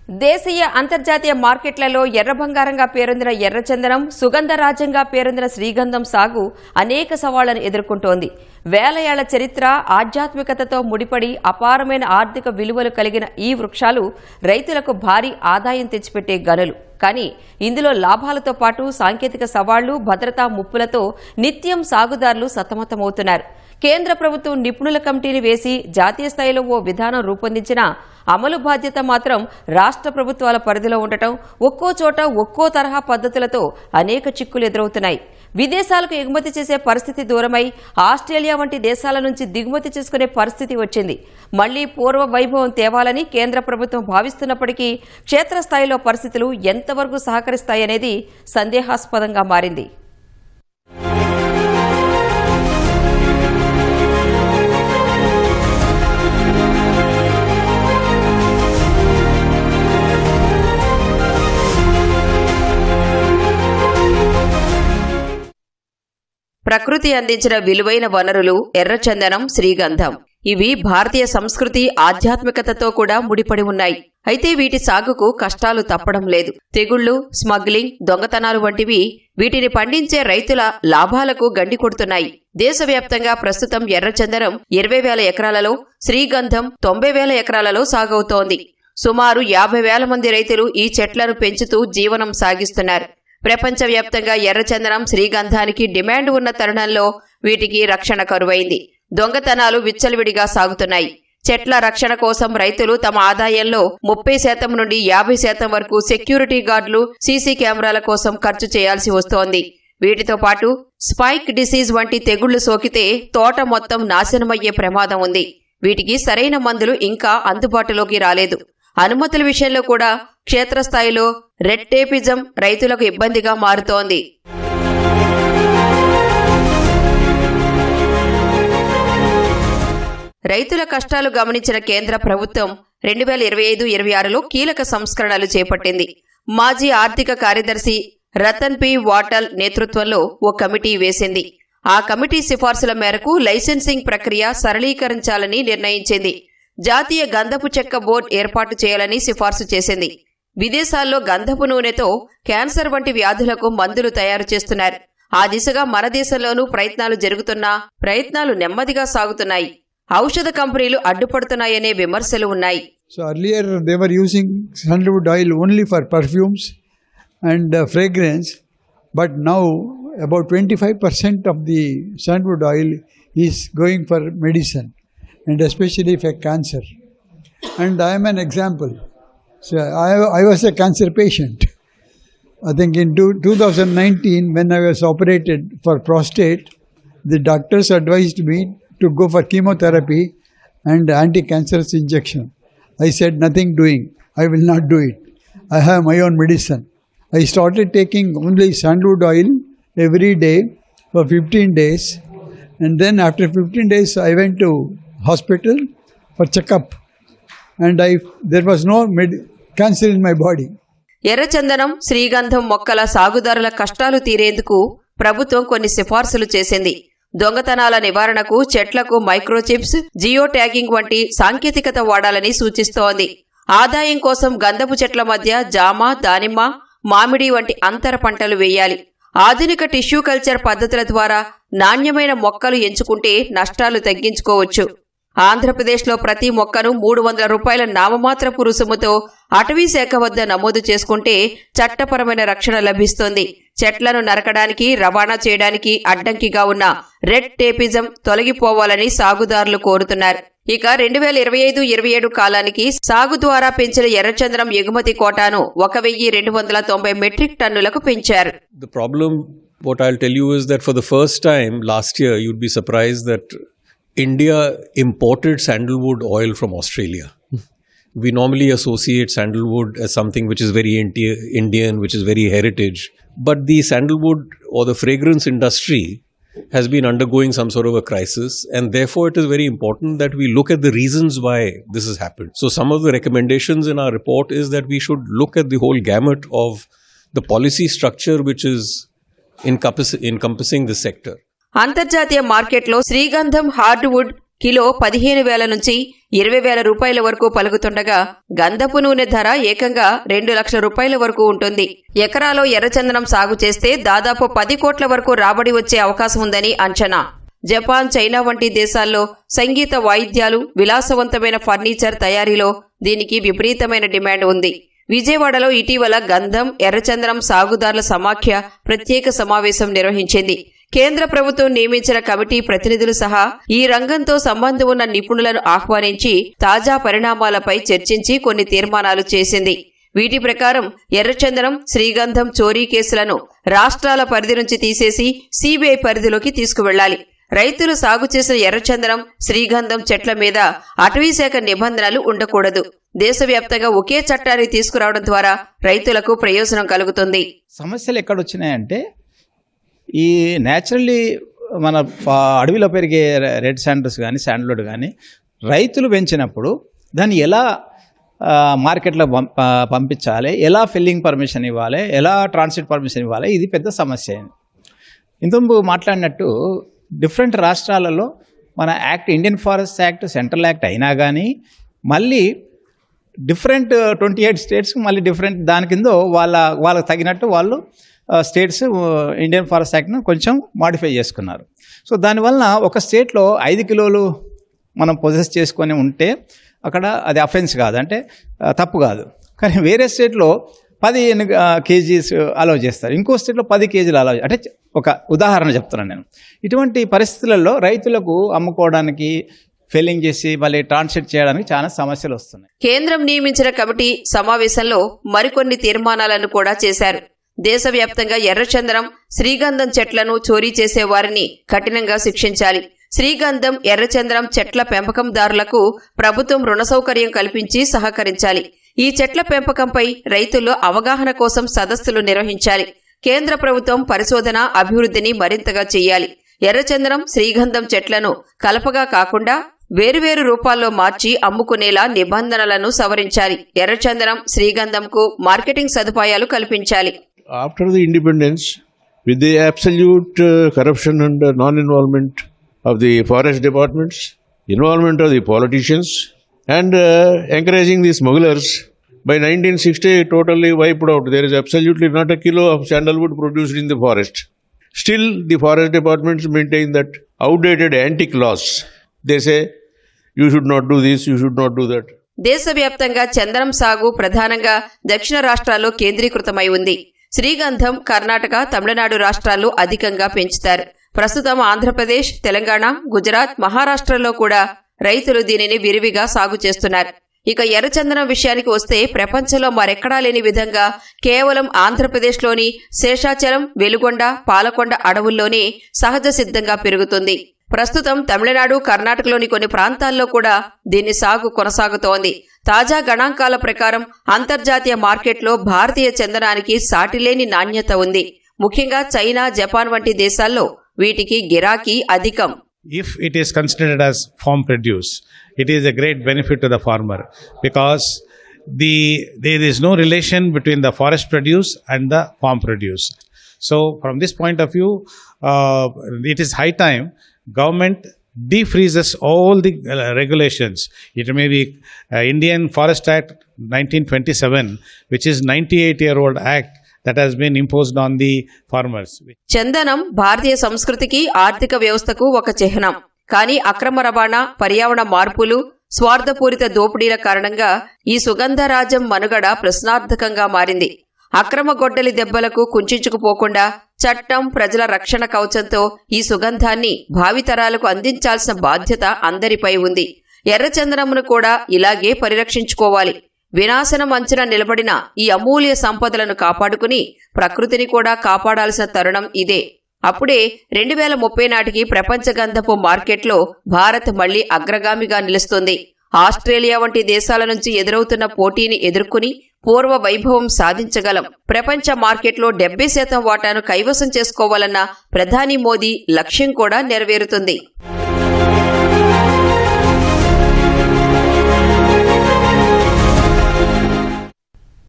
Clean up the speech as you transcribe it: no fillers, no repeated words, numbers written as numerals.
దేశీయ అంతర్జాతీయ మార్కెట్లలో ఎర్ర బంగారంగా పేరొందిన ఎర్రచందనం, సుగంధరాజంగా పేరొందిన శ్రీగంధం సాగు అనేక సవాళ్లను ఎదుర్కొంటోంది. వేల ఏళ్ల చరిత్ర, ఆధ్యాత్మికతతో ముడిపడి అపారమైన ఆర్థిక విలువలు కలిగిన ఈ వృక్షాలు రైతులకు భారీ ఆదాయం తెచ్చిపెట్టే గనులు. కానీ ఇందులో లాభాలతో పాటు సాంకేతిక సవాళ్లు, భద్రతా ముప్పులతో నిత్యం సాగుదారులు సతమతమవుతున్నారు. కేంద్ర ప్రభుత్వం నిపుణుల కమిటీని వేసి జాతీయ స్థాయిలో ఓ విధానం రూపొందించినా అమలు బాధ్యత మాత్రం రాష్ట్ర ప్రభుత్వాల పరిధిలో ఉండటం, ఒక్కో చోట ఒక్కో తరహా పద్ధతులతో అనేక చిక్కులు ఎదురవుతున్నాయి. విదేశాలకు ఎగుమతి చేసే పరిస్థితి దూరమై ఆస్ట్రేలియా వంటి దేశాల నుంచి దిగుమతి చేసుకునే పరిస్థితి వచ్చింది. మళ్లీ పూర్వ వైభవం తేవాలని కేంద్ర ప్రభుత్వం భావిస్తున్నప్పటికీ క్షేత్రస్థాయిలో పరిస్థితులు ఎంతవరకు సహకరిస్తాయనేది సందేహాస్పదంగా మారింది. ప్రకృతి అందించిన విలువైన వనరులు ఎర్రచందనం, శ్రీగంధం. ఇవి భారతీయ సంస్కృతి, ఆధ్యాత్మికతతో కూడా ముడిపడి ఉన్నాయి. అయితే వీటి సాగుకు కష్టాలు తప్పడం లేదు. తెగుళ్లు, స్మగ్లింగ్, దొంగతనాలు వంటివి వీటిని పండించే రైతుల లాభాలకు గండి కొడుతున్నాయి. దేశవ్యాప్తంగా ప్రస్తుతం ఎర్రచందనం 20,000 ఎకరాలలో, శ్రీగంధం 90,000 ఎకరాలలో సాగవుతోంది. సుమారు 50,000 మంది రైతులు ఈ చెట్లను పెంచుతూ జీవనం సాగిస్తున్నారు. ప్రపంచవ్యాప్తంగా ఎర్రచందనం, శ్రీగంధానికి డిమాండ్ ఉన్న తరుణంలో వీటికి రక్షణ కరువైంది. దొంగతనాలు విచ్చలవిడిగా సాగుతున్నాయి. చెట్ల రక్షణ కోసం రైతులు తమ ఆదాయంలో 30% నుండి 50% వరకు సెక్యూరిటీ గార్డులు, సీసీ కెమెరాల కోసం ఖర్చు చేయాల్సి వస్తోంది. వీటితో పాటు స్పైక్ డిసీజ్ వంటి తెగుళ్లు సోకితే తోట మొత్తం నాశనమయ్యే ప్రమాదం ఉంది. వీటికి సరైన మందులు ఇంకా అందుబాటులోకి రాలేదు. అనుమతుల విషయంలో కూడా క్షేత్రస్థాయిలో రెడ్ టేపిజం రైతులకు ఇబ్బందిగా మారుతోంది. రైతుల కష్టాలు గమనించిన కేంద్ర ప్రభుత్వం 2025-26లో కీలక సంస్కరణలు చేపట్టింది. మాజీ ఆర్థిక కార్యదర్శి రతన్ పి వాటల్ నేతృత్వంలో ఓ కమిటీ వేసింది. ఆ కమిటీ సిఫార్సుల మేరకు లైసెన్సింగ్ ప్రక్రియ సరళీకరించాలని నిర్ణయించింది. జాతీయ గంధపు చెక్క బోర్డు ఏర్పాటు చేయాలని సిఫార్సు చేసింది. విదేశాల్లో గంధపు నూనెతో క్యాన్సర్ వంటి వ్యాధులకు మందులు తయారు చేస్తున్నారు. ఆ దిశగా మన దేశంలోనూ ప్రయత్నాలు జరుగుతున్నా ప్రయత్నాలు నెమ్మదిగా సాగుతున్నాయి. ఔషధ కంపెనీలు అడ్డుపడుతున్నాయనే విమర్శలు ఉన్నాయి. So earlier they were using sandalwood oil only for perfumes and fragrance, but now about 25% of the sandalwood oil is going for medicine, and especially for cancer. And I am an example. So I was a cancer patient. I think in 2019 when I was operated for prostate, the doctors advised me to go for chemotherapy and anti-cancerous injection. I said nothing doing. I will not do it. I have my own medicine. I started taking only sandalwood oil every day for 15 days. And then after 15 days I went to hospital for checkup. And there was no cancer in my body. ఎర్రచందనం, శ్రీగంధం మొక్కల సాగుదారుల కష్టాలు తీరేందుకు ప్రభుత్వం కొన్ని సిఫార్సులు చేసింది. దొంగతనాల నివారణకు చెట్లకు మైక్రోచిప్స్, జియో ట్యాగింగ్ వంటి సాంకేతికత వాడాలని సూచిస్తోంది. ఆదాయం కోసం గంధపు చెట్ల మధ్య జామ, దానిమ్మ, మామిడి వంటి అంతర పంటలు వేయాలి. ఆధునిక టిష్యూ కల్చర్ పద్ధతుల ద్వారా నాణ్యమైన మొక్కలు ఎంచుకుంటే నష్టాలు తగ్గించుకోవచ్చు. ఆంధ్రప్రదేశ్లో ప్రతి మొక్కను 300 రూపాయల నామమాత్రపు రుసుముతో అటవీ శాఖ వద్ద నమోదు చేసుకుంటే చట్టపరమైన రక్షణ లభిస్తుంది. చెట్లను నరకడానికి, రవాణా చేయడానికి అడ్డంకిగా ఉన్న రెడ్ టేపిజం తొలగిపోవాలని సాగుదారులు కోరుతున్నారు. ఇక 2025-27 కాలానికి సాగు ద్వారా పెంచిన ఎర్రచందనం ఎగుమతి కోటాను 1,290 మెట్రిక్ టన్నులకు పెంచారు. The problem, what I'll tell you is that for the first time last year, you'd be surprised that India imported sandalwood oil from Australia. We normally associate sandalwood as something which is very Indian, which is very heritage. But the sandalwood or the fragrance industry has been undergoing some sort of a crisis, and therefore it is very important that we look at the reasons why this has happened. So some of the recommendations in our report is that we should look at the whole gamut of the policy structure which is encompassing this sector. అంతర్జాతీయ మార్కెట్లో శ్రీగంధం, hardwood, kilo 15,000 నుంచి 20,000 రూపాయల వరకు పలుకుతుండగా గంధపు నూనె ధర ఏకంగా 2 లక్షల రూపాయల వరకు ఉంటుంది. ఎకరాలో ఎర్రచందనం సాగు చేస్తే దాదాపు 10 కోట్ల వరకు రాబడి వచ్చే అవకాశం ఉందని అంచనా. జపాన్, చైనా వంటి దేశాల్లో సంగీత వాయిద్యాలు, విలాసవంతమైన ఫర్నిచర్ తయారీలో దీనికి విపరీతమైన డిమాండ్ ఉంది. విజయవాడలో ఇటీవల గంధం, ఎర్రచందనం సాగుదారుల సమాఖ్య ప్రత్యేక సమావేశం నిర్వహించింది. కేంద్ర ప్రభుత్వం నియమించిన కమిటీ ప్రతినిధులు సహా ఈ రంగంతో సంబంధం ఉన్న నిపుణులను ఆహ్వానించి తాజా పరిణామాలపై చర్చించి కొన్ని తీర్మానాలు చేసింది. వీటి ప్రకారం ఎర్రచందనం, శ్రీగంధం చోరీ కేసులను రాష్ట్రాల పరిధి నుంచి తీసేసి సిబిఐ పరిధిలోకి తీసుకువెళ్లాలి. రైతులు సాగు చేసిన ఎర్రచందనం, శ్రీగంధం చెట్ల మీద అటవీశాఖ నిబంధనలు ఉండకూడదు. దేశవ్యాప్తంగా ఒకే చట్టాన్ని తీసుకురావడం ద్వారా రైతులకు ప్రయోజనం కలుగుతుంది. సమస్యలు ఎక్కడొచ్చినాయంటే ఈ న్యాచురల్లీ మన అడవిలో పెరిగే రెడ్ శాండల్స్ కానీ శాండల్వుడ్ కానీ రైతులు పెంచినప్పుడు దాన్ని ఎలా మార్కెట్లో పంపించాలి, ఎలా ఫిల్లింగ్ పర్మిషన్ ఇవ్వాలి, ఎలా ట్రాన్సిట్ పర్మిషన్ ఇవ్వాలి, ఇది పెద్ద సమస్య. ఇంతకు మాట్లాడినట్టు డిఫరెంట్ రాష్ట్రాలలో మన act, Indian forest act central act అయినా కానీ మళ్ళీ డిఫరెంట్ 28 స్టేట్స్కి మళ్ళీ డిఫరెంట్ దాని కింద వాళ్ళకి తగినట్టు వాళ్ళు స్టేట్స్ ఇండియన్ ఫారెస్ట్ యాక్ట్ను కొంచెం మాడిఫై చేసుకున్నారు. సో దానివల్ల ఒక స్టేట్లో 5 కిలోలు మనం పొజెస్ చేసుకొని ఉంటే అక్కడ అది అఫెన్స్ కాదు, అంటే తప్పు కాదు. కానీ వేరే స్టేట్లో 10 కేజీస్ అలౌ చేస్తారు, ఇంకో స్టేట్లో 10 కేజీలు అలౌ. అంటే ఒక ఉదాహరణ చెప్తున్నాను నేను. ఇటువంటి పరిస్థితులలో రైతులకు అమ్ముకోవడానికి, ఫెల్లింగ్ చేసి మళ్ళీ ట్రాన్స్లేట్ చేయడానికి చాలా సమస్యలు వస్తున్నాయి. కేంద్రం నియమించిన కమిటీ సమావేశంలో మరికొన్ని తీర్మానాలను కూడా చేశారు. దేశవ్యాప్తంగా ఎర్రచందనం, శ్రీగంధం చెట్లను చోరీ చేసే వారిని కఠినంగా శిక్షించాలి. శ్రీగంధం, ఎర్రచందనం చెట్ల పెంపకందారులకు ప్రభుత్వం రుణ సౌకర్యం కల్పించి సహకరించాలి. ఈ చెట్ల పెంపకంపై రైతుల్లో అవగాహన కోసం సదస్సులు నిర్వహించాలి. కేంద్ర ప్రభుత్వం పరిశోధన, అభివృద్ధిని మరింతగా చేయాలి. ఎర్రచందనం, శ్రీగంధం చెట్లను కలపగా కాకుండా వేరువేరు రూపాల్లో మార్చి అమ్ముకునేలా నిబంధనలను సవరించాలి. ఎర్రచందనం, శ్రీగంధంకు మార్కెటింగ్ సదుపాయాలు కల్పించాలి. After the independence, with the absolute corruption and non-involvement of the forest departments, involvement of the politicians, and encouraging the smugglers, by 1960 totally wiped out. There is absolutely not a kilo of sandalwood produced in the forest. Still, the forest departments maintain that outdated antique laws. They say, you should not do this, you should not do that. దేశవ్యాప్తంగా చందనం సాగు ప్రధానంగా దక్షిణ రాష్ట్రాల్లో కేంద్రీకృతమై ఉంది. శ్రీగంధం కర్ణాటక, తమిళనాడు రాష్ట్రాల్లో అధికంగా పెంచుతారు. ప్రస్తుతం ఆంధ్రప్రదేశ్, తెలంగాణ, గుజరాత్, మహారాష్ట్రలో కూడా రైతులు దీనిని విరివిగా సాగు చేస్తున్నారు. ఇక ఎర్రచందనం విషయానికి వస్తే ప్రపంచంలో మరెక్కడా లేని విధంగా కేవలం ఆంధ్రప్రదేశ్లోని శేషాచలం, వెలుగొండ, పాలకొండ అడవుల్లోనే సహజ సిద్ధంగా పెరుగుతుంది. ప్రస్తుతం తమిళనాడు, కర్ణాటకలోని కొన్ని ప్రాంతాల్లో కూడా దీని సాగు కొనసాగుతోంది. తాజా గణాంకాల ప్రకారం అంతర్జాతీయ మార్కెట్లో భారతీయ చందనానికి సాటిలేని నాణ్యత ఉంది. ముఖ్యంగా చైనా, జపాన్ వంటి దేశాల్లో వీటికి గిరాకీ అధికం. If it is considered as farm produce, it is a great benefit to the farmer because there is no relation between the forest produce and the farm produce. So from this point of view, it is high time government defreezes all the regulations. It may be Indian Forest Act 1927, which is 98-year-old act that has been imposed on the farmers. చందనం భారతీయ సంస్కృతికి, ఆర్థిక వ్యవస్థకు ఒక చిహ్నం. కానీ అక్రమ రవాణా, పర్యావరణ మార్పులు, స్వార్థపూరిత దోపిడీల కారణంగా ఈ సుగంధరాజం మనుగడ ప్రశ్నార్థకంగా మారింది. అక్రమ గొడ్డలి దెబ్బలకు కుంచుకుపోకుండా చట్టం, ప్రజల రక్షణ కవచంతో ఈ సుగంధాన్ని భావితరాలకు అందించాల్సిన బాధ్యత అందరిపై ఉంది. ఎర్రచందనమును కూడా ఇలాగే పరిరక్షించుకోవాలి. వినాశనం అంచున నిలబడిన ఈ అమూల్య సంపదలను కాపాడుకుని ప్రకృతిని కూడా కాపాడాల్సిన తరుణం ఇదే. అప్పుడే 2030 నాటికి ప్రపంచ గంధపు మార్కెట్లో భారత్ మళ్లీ అగ్రగామిగా నిలుస్తుంది. ఆస్ట్రేలియా వంటి దేశాల నుంచి ఎదురవుతున్న పోటీని ఎదుర్కొని పూర్వ వైభవం సాధించగలం. ప్రపంచ మార్కెట్లో 70% వాటాను కైవసం చేసుకోవాలన్న ప్రధాని మోదీ లక్ష్యం కూడా నెరవేరుతుంది.